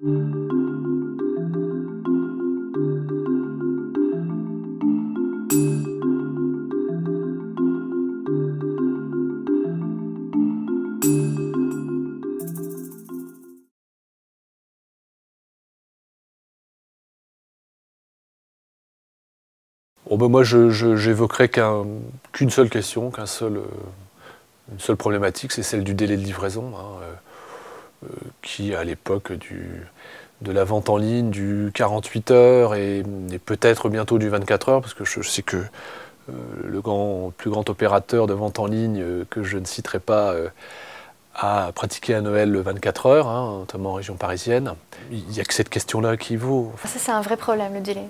Oh ben moi, j'évoquerai qu'une seule question, une seule problématique, c'est celle du délai de livraison, qui à l'époque de la vente en ligne du 48 heures et peut-être bientôt du 24 heures, parce que je sais que le plus grand opérateur de vente en ligne, que je ne citerai pas, a pratiqué à Noël le 24 heures, notamment en région parisienne. Il n'y a que cette question-là qui vaut. Ça, c'est un vrai problème, le délai.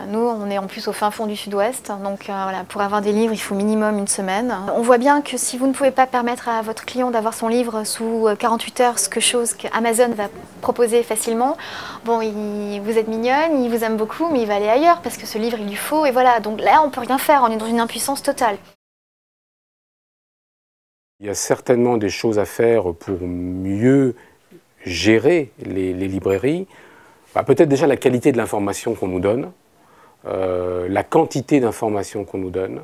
Nous, on est en plus au fin fond du sud-ouest, donc voilà, pour avoir des livres, il faut minimum une semaine. On voit bien que si vous ne pouvez pas permettre à votre client d'avoir son livre sous 48 heures, chose qu'Amazon va proposer facilement, bon, vous êtes mignonne, il vous aime beaucoup, mais il va aller ailleurs parce que ce livre, il lui faut, et voilà. Donc là, on ne peut rien faire, on est dans une impuissance totale. Il y a certainement des choses à faire pour mieux gérer les librairies. Peut-être déjà la qualité de l'information qu'on nous donne, la quantité d'informations qu'on nous donne.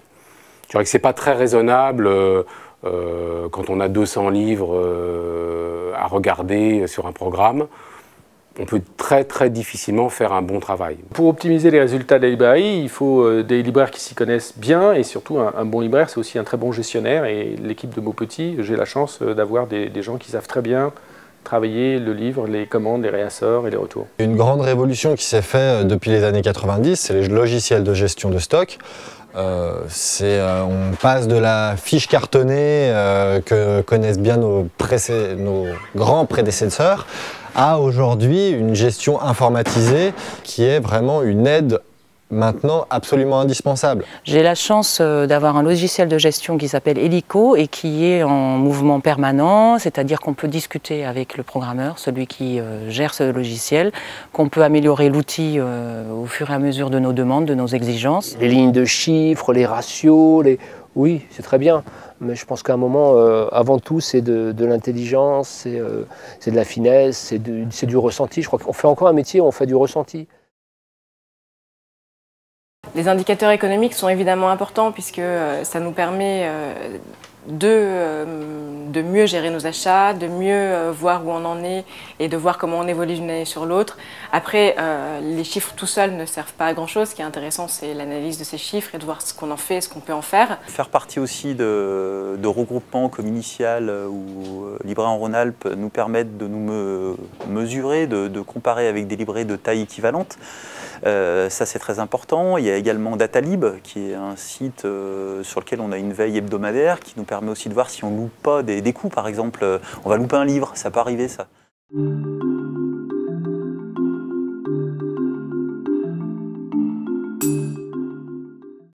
Je dirais que ce n'est pas très raisonnable quand on a 200 livres à regarder sur un programme. On peut très difficilement faire un bon travail. Pour optimiser les résultats des librairies, il faut des libraires qui s'y connaissent bien, et surtout un bon libraire, c'est aussi un très bon gestionnaire. Et l'équipe de Maupetit, j'ai la chance d'avoir des gens qui savent très bien travailler le livre, les commandes, les réassorts et les retours. Une grande révolution qui s'est faite depuis les années 90, c'est les logiciels de gestion de stock. On passe de la fiche cartonnée que connaissent bien nos grands prédécesseurs à aujourd'hui une gestion informatisée qui est vraiment une aide maintenant absolument indispensable. J'ai la chance d'avoir un logiciel de gestion qui s'appelle Helico et qui est en mouvement permanent, c'est-à-dire qu'on peut discuter avec le programmeur, celui qui gère ce logiciel, qu'on peut améliorer l'outil au fur et à mesure de nos demandes, de nos exigences. Les lignes de chiffres, les ratios, oui, c'est très bien. Mais je pense qu'à un moment, avant tout, c'est de l'intelligence, c'est de la finesse, c'est du ressenti. Je crois qu'on fait encore un métier où on fait du ressenti. Les indicateurs économiques sont évidemment importants puisque ça nous permet de mieux gérer nos achats, de mieux voir où on en est et de voir comment on évolue d'une année sur l'autre. Après, les chiffres tout seuls ne servent pas à grand chose. Ce qui est intéressant, c'est l'analyse de ces chiffres et de voir ce qu'on en fait, ce qu'on peut en faire. Faire partie aussi de regroupements comme Initial ou Libraire en Rhône-Alpes nous permettent de nous mesurer, de comparer avec des librairies de taille équivalente. Ça, c'est très important. Il y a également Datalib, qui est un site sur lequel on a une veille hebdomadaire qui nous permet aussi de voir si on loupe pas des coûts. Par exemple, on va louper un livre, ça peut arriver ça.